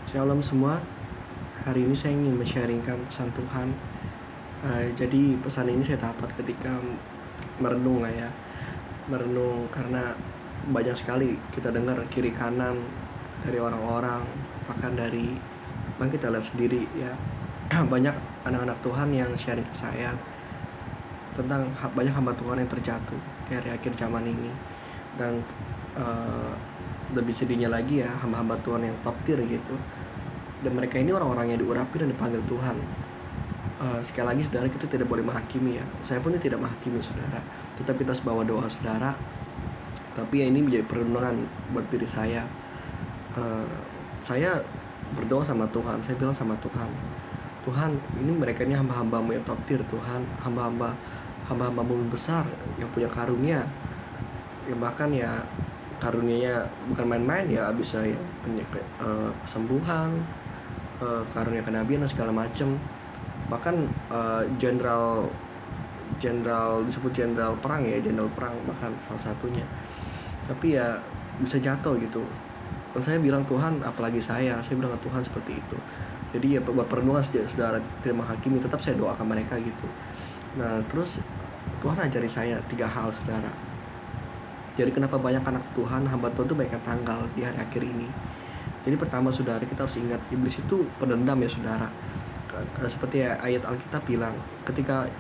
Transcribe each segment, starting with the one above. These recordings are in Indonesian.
Shalom semua, hari ini saya ingin men-sharingkan pesan Tuhan. Jadi pesan ini saya dapat ketika merenung merenung karena banyak sekali kita dengar kiri kanan dari orang-orang, bahkan kita lihat sendiri ya. Banyak anak-anak Tuhan yang sharing ke saya tentang banyak hamba Tuhan yang terjatuh dari akhir zaman ini. Dan lebih sedihnya lagi ya, hamba-hamba Tuhan yang top tier gitu, dan mereka ini orang-orang yang diurapi dan dipanggil Tuhan. Sekali lagi saudara, kita tidak boleh menghakimi ya. Saya pun tidak menghakimi saudara, tetap kita harus bawa doa saudara. Tapi ya ini menjadi perlindungan buat diri saya. Saya berdoa sama Tuhan, saya bilang sama Tuhan, Tuhan, ini mereka ini hamba-hambamu yang top tier Tuhan, hamba-hambamu besar yang punya karunia, yang bahkan ya karunianya bukan main-main ya, bisa ya kesembuhan, karunia kenabian dan segala macam. Bahkan jenderal disebut jenderal perang ya, jenderal perang bahkan salah satunya. Tapi ya bisa jatuh gitu. Dan saya bilang, Tuhan, apalagi saya bilang ke Tuhan seperti itu. Jadi ya buat perenungan saudara, tidak menghakimi, tetap saya doakan mereka gitu. Nah terus Tuhan ajari saya 3 hal saudara. Jadi kenapa banyak anak Tuhan, hamba Tuhan itu banyak yang tanggal di hari akhir ini. Jadi pertama saudara, kita harus ingat iblis itu pendendam ya saudara. Seperti ayat Alkitab bilang, ketika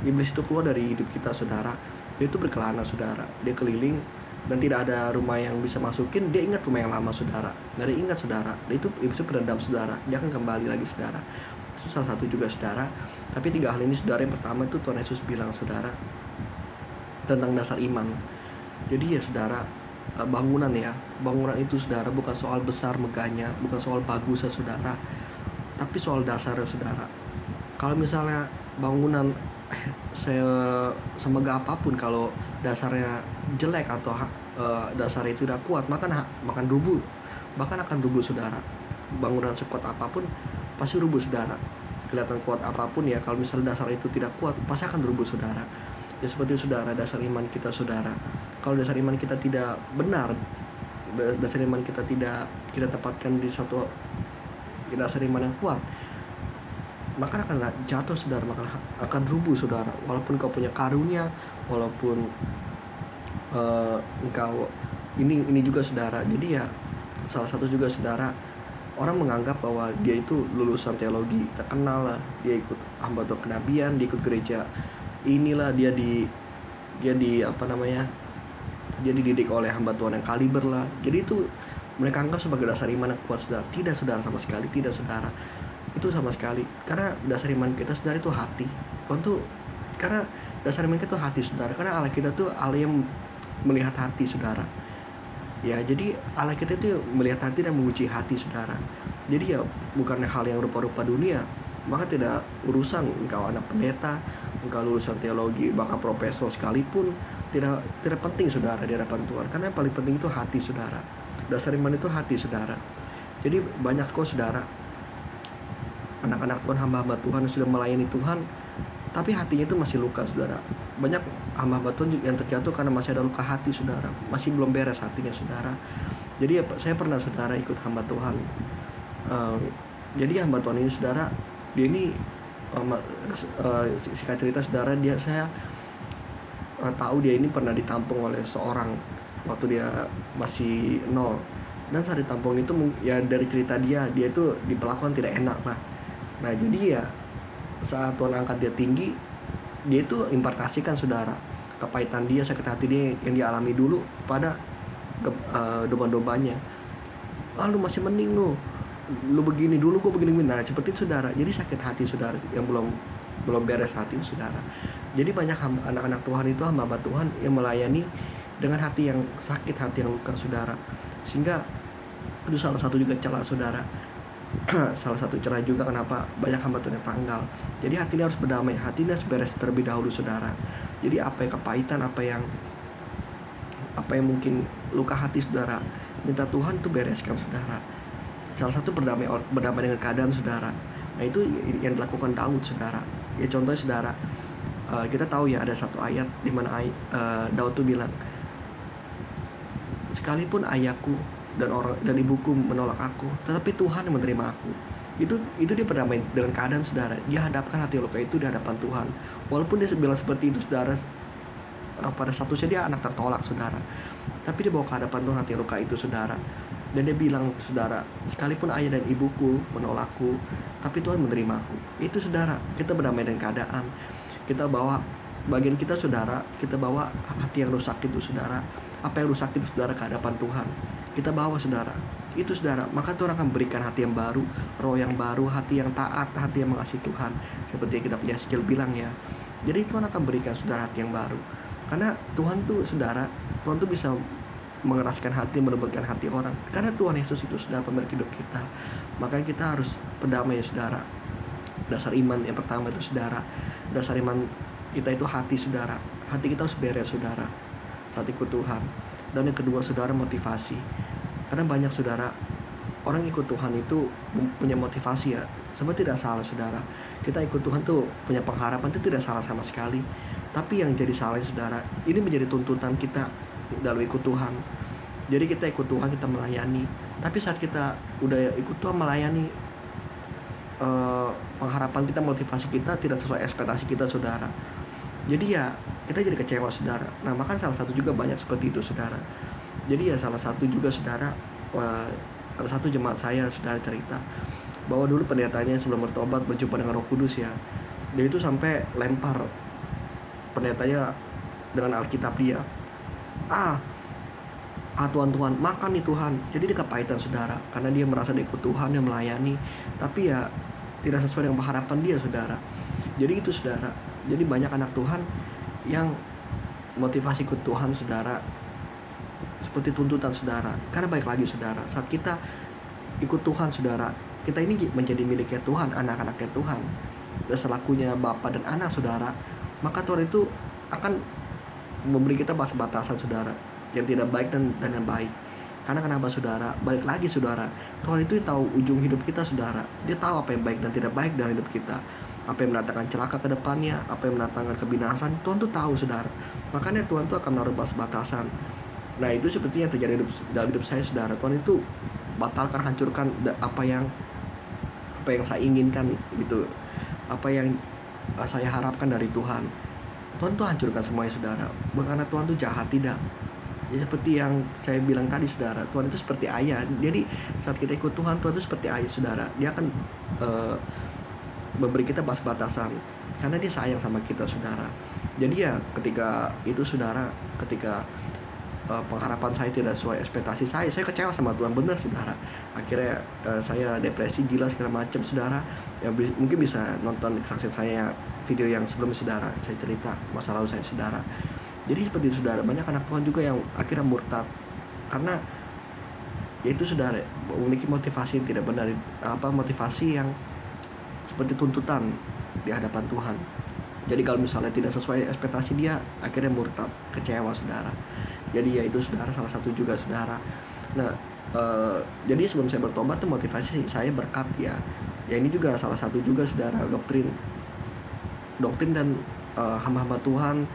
iblis itu keluar dari hidup kita saudara, dia itu berkelana saudara, dia keliling dan tidak ada rumah yang bisa masukin. Dia ingat rumah yang lama saudara, nah dia ingat saudara, dia itu iblis itu pendendam saudara, dia akan kembali lagi saudara. Itu salah satu juga saudara. Tapi 3 hal ini saudara, yang pertama itu Tuhan Yesus bilang saudara tentang dasar iman. Jadi ya saudara, bangunan itu saudara bukan soal besar megahnya, bukan soal bagusnya saudara, tapi soal dasarnya saudara. Kalau misalnya bangunan semegah apapun, kalau dasarnya jelek atau dasarnya itu tidak kuat, maka akan rubuh, bahkan akan rubuh saudara. Bangunan sekuat apapun pasti rubuh saudara. Kelihatan kuat apapun ya, kalau misalnya dasar itu tidak kuat, pasti akan rubuh saudara. Ya seperti saudara, dasar iman kita saudara, kalau dasar iman kita tidak benar, dasar iman kita tidak kita tempatkan di suatu dasar iman yang kuat, maka akan jatuh saudara, maka akan rubuh saudara. Walaupun kau punya karunia, walaupun engkau ini juga saudara. Jadi ya salah satu juga saudara, orang menganggap bahwa dia itu lulusan teologi terkenal lah, dia ikut hamba Tuhan kenabian, dia ikut gereja inilah, dia dididik oleh hamba Tuhan yang kaliber lah. Jadi itu mereka anggap sebagai dasar iman yang kuat saudara. Tidak saudara, sama sekali tidak saudara. Itu sama sekali, karena dasar iman kita saudara itu hati. Karena dasar iman kita itu hati saudara, karena Allah kita tuh Allah yang melihat hati saudara. Ya jadi Allah kita itu melihat hati dan menguji hati saudara. Jadi ya bukan hal yang rupa-rupa dunia. Maka tidak urusan engkau anak pendeta, engkau lulusan teologi, bahkan profesor sekalipun, tidak penting saudara di hadapan Tuhan. Karena yang paling penting itu hati saudara. Dasar iman itu hati saudara. Jadi banyak kok saudara, anak-anak Tuhan, hamba-hamba Tuhan yang sudah melayani Tuhan, tapi hatinya itu masih luka saudara. Banyak hamba-hamba Tuhan yang terjatuh karena masih ada luka hati saudara, masih belum beres hatinya saudara. Jadi saya pernah saudara ikut hamba Tuhan. Jadi hamba Tuhan ini saudara, dia ini singkat cerita saudara, saya tahu dia ini pernah ditampung oleh seorang waktu dia masih nol. Dan saat ditampung itu ya dari cerita dia itu diperlakukan tidak enak lah. Nah jadi ya saat Tuhan angkat dia tinggi, dia itu impartasikan saudara kepahitan dia, sakit hati dia yang dialami dulu kepada domba-dombanya. Lu masih mending lu begini dulu, gue begini. Nah seperti itu saudara. Jadi sakit hati saudara yang belum beres hati saudara. Jadi banyak anak-anak Tuhan itu, hamba Tuhan yang melayani dengan hati yang sakit, hati yang luka saudara. Sehingga itu salah satu juga celah saudara. Salah satu celah juga kenapa banyak hamba Tuhan yang tanggal. Jadi hati ini harus berdamai, hati ini harus beres terlebih dahulu saudara. Jadi apa yang kepahitan, apa yang mungkin luka hati saudara, minta Tuhan itu bereskan saudara. Salah satu berdamai dengan keadaan saudara. Nah itu yang dilakukan Daud saudara. Ya contohnya saudara, kita tahu ya ada satu ayat di mana Daud tuh bilang, sekalipun ayahku dan ibuku menolak aku, tetapi Tuhan yang menerima aku. Itu dia berdamai dengan keadaan, saudara. Dia hadapkan hati luka itu di hadapan Tuhan. Walaupun dia bilang seperti itu, saudara, pada statusnya dia anak tertolak, saudara, tapi dia bawa ke hadapan Tuhan hati luka itu, saudara. Dan dia bilang, saudara, sekalipun ayah dan ibuku menolakku, tapi Tuhan menerima aku. Itu, saudara, kita berdamai dengan keadaan. Kita bawa bagian kita, saudara. Kita bawa hati yang rusak itu, saudara. Apa yang rusak itu, saudara, ke hadapan Tuhan. Kita bawa, saudara. Itu, saudara, maka Tuhan akan berikan hati yang baru, roh yang baru, hati yang taat, hati yang mengasihi Tuhan. Seperti yang kita punya skill bilang ya. Jadi Tuhan akan berikan, saudara, hati yang baru. Karena Tuhan tuh, saudara, Tuhan tuh bisa mengeraskan hati, melembutkan hati orang. Karena Tuhan Yesus itu sudah pemilik hidup kita. Makanya kita harus berdamai, saudara. Dasar iman yang pertama itu, saudara, dasar iman kita itu hati, saudara. Hati kita harus beres, saudara, saat ikut Tuhan. Dan yang kedua, saudara, motivasi. Karena banyak, saudara, orang ikut Tuhan itu punya motivasi ya. Sebenarnya tidak salah, saudara. Kita ikut Tuhan tuh punya pengharapan, itu tidak salah sama sekali. Tapi yang jadi salah, saudara, ini menjadi tuntutan kita dalam ikut Tuhan. Jadi kita ikut Tuhan, kita melayani. Tapi saat kita udah ikut Tuhan melayani, pengharapan kita, motivasi kita tidak sesuai ekspektasi kita, saudara. Jadi ya kita jadi kecewa, saudara. Nah, maka salah satu juga banyak seperti itu, saudara. Jadi ya salah satu juga, saudara, ada satu jemaat saya, saudara, cerita bahwa dulu pendetanya sebelum bertobat berjumpa dengan Roh Kudus ya. Dia itu sampai lempar pendetanya dengan Alkitab dia. Tuhan, makan nih Tuhan. Jadi dia kepahitan, saudara, karena dia merasa dia ikut Tuhan, dia melayani, tapi ya tidak sesuai dengan harapan dia, saudara. Jadi itu, saudara. Jadi banyak anak Tuhan yang motivasi ikut Tuhan, saudara, seperti tuntutan, saudara. Karena baik lagi, saudara, saat kita ikut Tuhan, saudara, kita ini menjadi miliknya Tuhan, anak-anaknya Tuhan, dan selakunya Bapa dan anak, saudara. Maka Tuhan itu akan memberi kita batas-batasan, saudara, yang tidak baik dan yang baik. Karena kenapa, saudara? Balik lagi, saudara, Tuhan itu tahu ujung hidup kita, saudara. Dia tahu apa yang baik dan tidak baik dalam hidup kita, apa yang mendatangkan celaka ke depannya, apa yang mendatangkan kebinasan. Tuhan tuh tahu, saudara. Makanya Tuhan tuh akan menaruh batas-batasan. Nah, itu seperti yang terjadi dalam hidup saya, saudara. Tuhan itu batalkan, hancurkan apa yang saya inginkan gitu, apa yang saya harapkan dari Tuhan. Tuhan tuh hancurkan semuanya, saudara. Bukan karena Tuhan tuh jahat, tidak. Ya seperti yang saya bilang tadi, saudara, Tuhan itu seperti ayah. Jadi saat kita ikut Tuhan, Tuhan itu seperti ayah, saudara. Dia akan memberi kita batas-batasan karena dia sayang sama kita, saudara. Jadi ya ketika itu, saudara, ketika pengharapan saya tidak sesuai ekspektasi saya kecewa sama Tuhan, benar, saudara. Akhirnya saya depresi, gila, segala macam, saudara. Ya mungkin bisa nonton kesaksian saya video yang sebelumnya, saudara. Saya cerita masa lalu saya, saudara. Jadi seperti itu, saudara. Banyak anak Tuhan juga yang akhirnya murtad karena yaitu, saudara, memiliki motivasi yang tidak benar, motivasi yang seperti tuntutan di hadapan Tuhan. Jadi kalau misalnya tidak sesuai ekspektasi dia, akhirnya murtad, kecewa, saudara. Jadi ya itu, saudara, salah satu juga, saudara. Nah, jadi sebelum saya bertobat tuh motivasi saya berkat ya. Ya ini juga salah satu juga, saudara, doktrin dan hamba-hamba Tuhan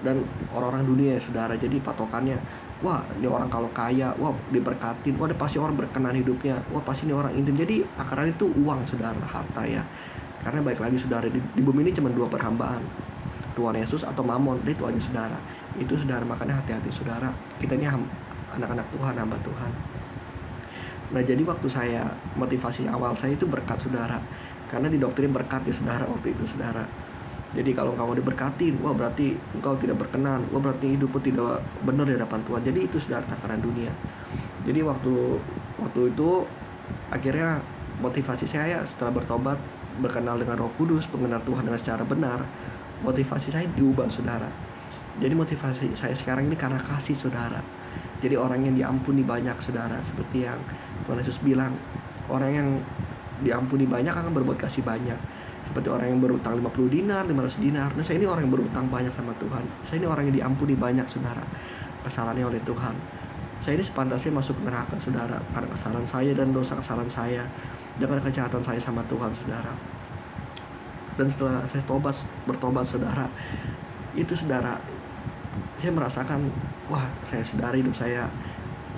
dan orang-orang dunia, saudara. Jadi patokannya, wah ini orang kalau kaya, wah diberkatin, wah pasti orang berkenan hidupnya, wah pasti ini orang intim. Jadi takaran itu uang, saudara, harta ya. Karena baik lagi, saudara, di bumi ini cuma dua perhambaan, Tuhan Yesus atau Mamon. Itu aja, saudara. Itu, saudara, makanya hati-hati, saudara. Kita ini anak-anak Tuhan, hamba Tuhan. Nah, jadi waktu saya, motivasi awal saya itu berkat, saudara. Karena didoktrin berkat ya, saudara, waktu itu, saudara. Jadi kalau kamu diberkatin, wah berarti engkau tidak berkenan, wah berarti hidupmu tidak benar di hadapan Tuhan. Jadi itu, saudara, takaran dunia. Jadi waktu itu akhirnya motivasi saya setelah bertobat, berkenal dengan Roh Kudus, mengenal Tuhan dengan secara benar, motivasi saya diubah, saudara. Jadi motivasi saya sekarang ini karena kasih, saudara. Jadi orang yang diampuni banyak, saudara. Seperti yang Tuhan Yesus bilang, orang yang diampuni banyak akan berbuat kasih banyak. Seperti orang yang berutang 50 dinar, 500 dinar. Nah, saya ini orang yang berutang banyak sama Tuhan. Saya ini orang yang diampuni banyak, saudara, kesalahannya oleh Tuhan. Saya ini sepantasnya masuk neraka, saudara, karena kesalahan saya dan dosa kesalahan saya, dan karena kejahatan saya sama Tuhan, saudara. Dan setelah saya bertobat, saudara, itu, saudara, saya merasakan, wah, saudara, hidup saya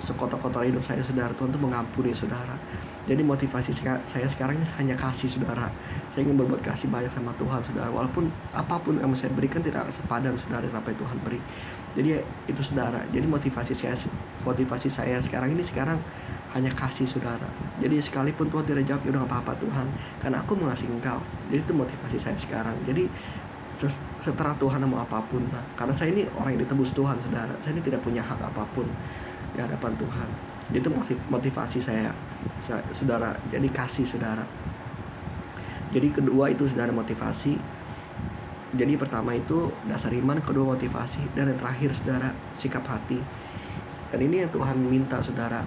sekotor-kotor hidup saya saudara, Tuhan tuh mengampuni saudara. Jadi motivasi saya sekarang ini hanya kasih saudara. Saya ingin berbuat kasih banyak sama Tuhan saudara, walaupun apapun yang saya berikan tidak sepadan saudara dengan apa yang Tuhan beri. Jadi itu saudara. Jadi motivasi saya sekarang hanya kasih saudara. Jadi sekalipun Tuhan tidak jawab, ya udah gak apa-apa Tuhan, karena aku mengasihi Engkau. Jadi itu motivasi saya sekarang. Jadi setelah Tuhan mau apapun, karena saya ini orang yang ditebus Tuhan saudara. Saya ini tidak punya hak apapun di hadapan Tuhan. Itu motivasi saya saudara. Jadi kasih saudara. Jadi kedua itu saudara motivasi. Jadi pertama itu dasar iman, kedua motivasi, dan yang terakhir saudara sikap hati. Dan ini yang Tuhan minta saudara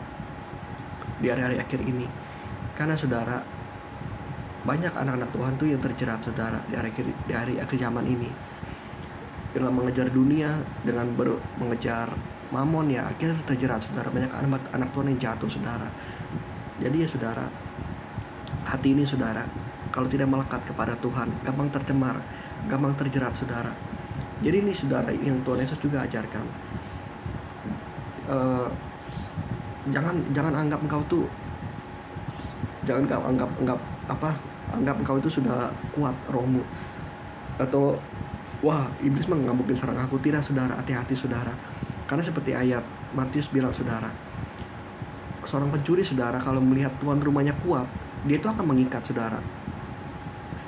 di hari-hari akhir ini. Karena saudara, banyak anak-anak Tuhan tuh yang terjerat saudara di hari akhir zaman ini, dengan mengejar dunia, dengan mengejar mamon, ya akhirnya terjerat saudara. Banyak anak Tuhan yang jatuh saudara. Jadi ya saudara, hati ini saudara, kalau tidak melekat kepada Tuhan, gampang tercemar, gampang terjerat saudara. Jadi ini saudara yang Tuhan Yesus juga ajarkan. Jangan anggap engkau tuh, anggap engkau itu sudah kuat rohmu, atau wah iblis mah nggak mungkin serang aku. Tidak saudara, hati-hati saudara. Karena seperti ayat Matius bilang saudara, seorang pencuri saudara kalau melihat tuan rumahnya kuat, dia itu akan mengikat saudara.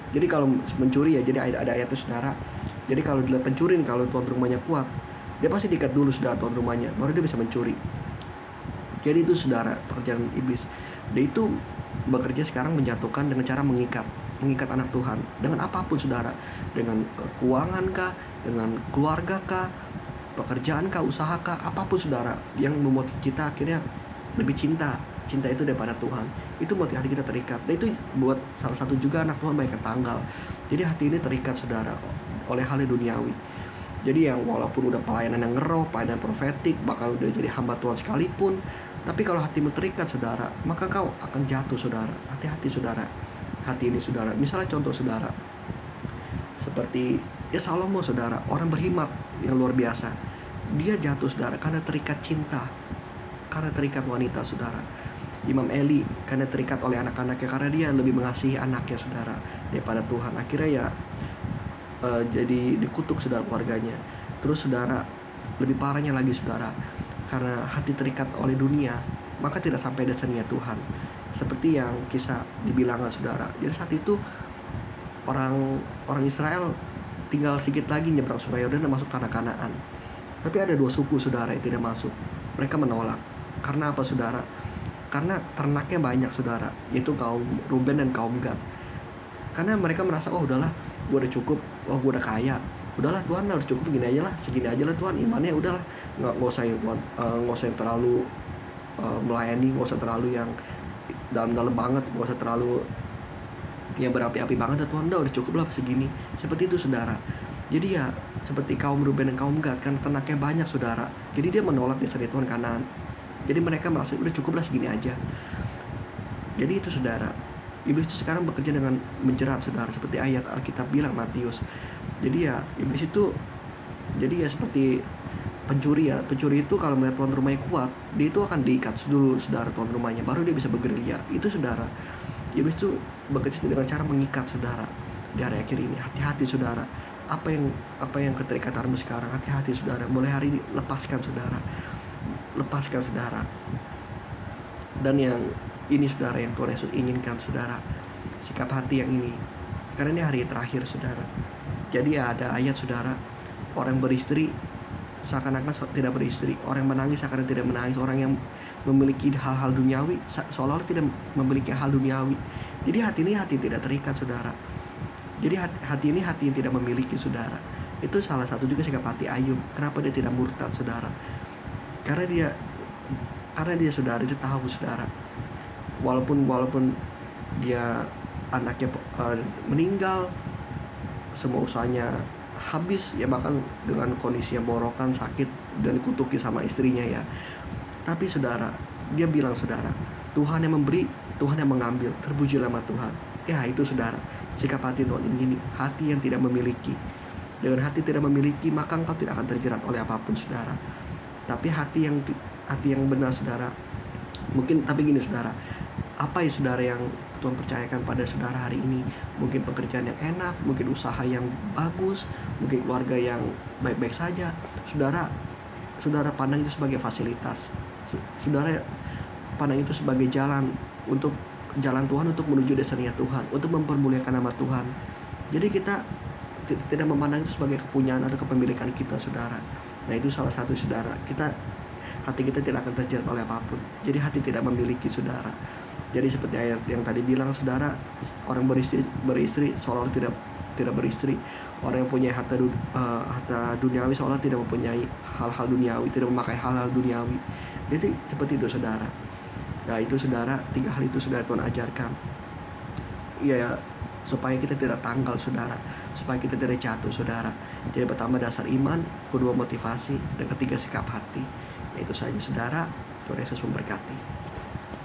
Jadi kalau mencuri ya, jadi ada ayat itu saudara. Jadi kalau dilihat pencuri, kalau tuan rumahnya kuat, dia pasti diikat dulu saudara tuan rumahnya, baru dia bisa mencuri. Jadi itu saudara pekerjaan iblis. Dia itu bekerja sekarang menjatuhkan dengan cara mengikat anak Tuhan dengan apapun saudara, dengan keuangan kah, dengan keluarga kah, pekerjaan kah, usaha kah, apapun saudara, yang membuat kita akhirnya lebih cinta itu daripada Tuhan. Itu buat hati kita terikat. Dan itu buat salah satu juga anak Tuhan banyak tanggal. Jadi hati ini terikat saudara oleh hal duniawi. Jadi yang walaupun udah pelayanan yang ngeroh, pelayanan profetik, bahkan udah jadi hamba Tuhan sekalipun, tapi kalau hatimu terikat saudara, maka kau akan jatuh saudara. Hati-hati saudara, hati ini saudara. Misalnya contoh saudara, seperti ya Salomo saudara, orang berhikmat yang luar biasa. Dia jatuh saudara karena terikat cinta, karena terikat wanita saudara. Imam Eli karena terikat oleh anak-anaknya, karena dia lebih mengasihi anaknya saudara daripada Tuhan. Akhirnya ya jadi dikutuk saudara keluarganya. Terus saudara, lebih parahnya lagi saudara, karena hati terikat oleh dunia, maka tidak sampai dasarnya Tuhan. Seperti yang kisah dibilang saudara. Jadi saat itu orang Israel tinggal sedikit lagi nyebrang Sungai Yordan dan masuk tanah Kanaan. Tapi ada 2 suku saudara yang tidak masuk. Mereka menolak. Karena apa saudara? Karena ternaknya banyak saudara, yaitu kaum Ruben dan kaum Gad. Karena mereka merasa, oh udahlah, gue udah cukup, oh gue udah kaya, udahlah Tuhan harus cukup segini aja lah Tuhan, imannya udahlah, nggak usah yang terlalu melayani, nggak usah terlalu yang dalam-dalam banget, nggak usah terlalu yang berapi-api banget, Tuhan udah cukup lah segini. Seperti itu saudara. Jadi ya seperti kaum Ruben dan kaum Gad, karena ternaknya banyak saudara, jadi dia menolak dasar Tuhan Kanaan. Jadi mereka merasa udah cukup lah segini aja. Jadi itu saudara, iblis itu sekarang bekerja dengan menjerat saudara, seperti ayat Alkitab bilang Matius. Jadi ya iblis itu, jadi ya seperti pencuri ya. Pencuri itu kalau melihat tuan rumahnya kuat, dia itu akan diikat dulu saudara tuan rumahnya, baru dia bisa bergerilya. Itu saudara, iblis itu bekerja dengan cara mengikat saudara di hari akhir ini. Hati-hati saudara, apa yang keterikatanmu sekarang, hati-hati saudara. Mulai hari ini lepaskan saudara. Dan yang ini saudara, yang Tuhan Yesus inginkan saudara, sikap hati yang ini, karena ini hari terakhir saudara. Jadi ada ayat saudara, orang beristri seakan-akan tidak beristri, orang menangis seakan-akan tidak menangis, orang yang memiliki hal-hal duniawi seolah-olah tidak memiliki hal duniawi. Jadi hati ini hati tidak terikat saudara. Jadi hati ini hati yang tidak memiliki saudara. Itu salah satu juga sikap hati Ayub. Kenapa dia tidak murtad saudara? Karena dia saudara, dia tahu saudara, walaupun dia anaknya meninggal, semua usahanya habis ya, bahkan dengan kondisi yang borokan, sakit, dan dikutuki sama istrinya ya, tapi saudara, dia bilang saudara, Tuhan yang memberi, Tuhan yang mengambil, terpujilah nama Tuhan. Ya itu saudara, sikap hati Tuhan ini, hati yang tidak memiliki. Dengan hati tidak memiliki, maka engkau tidak akan terjerat oleh apapun saudara. Tapi hati hati yang benar saudara. Mungkin tapi gini saudara, apa ya saudara yang Tuhan percayakan pada saudara hari ini? Mungkin pekerjaan yang enak, mungkin usaha yang bagus, mungkin keluarga yang baik-baik saja. Saudara pandang itu sebagai fasilitas. Saudara pandang itu sebagai jalan Tuhan untuk menuju desanya Tuhan, untuk mempermuliakan nama Tuhan. Jadi kita tidak memandang itu sebagai kepunyaan atau kepemilikan kita saudara. Nah itu salah satu saudara, hati kita tidak akan terjerat oleh apapun. Jadi hati tidak memiliki saudara. Jadi seperti ayat yang tadi bilang saudara, orang beristri seolah-olah tidak beristri. Orang yang punya harta duniawi seolah tidak mempunyai hal-hal duniawi, tidak memakai hal-hal duniawi. Jadi seperti itu saudara. Nah itu saudara, 3 hal itu saudara Tuhan ajarkan. Ya, supaya kita tidak tanggal saudara, supaya kita tidak jatuh saudara. Jadi pertama dasar iman, kedua motivasi, dan ketiga sikap hati. Itu saja saudara. Tuhan Yesus memberkati.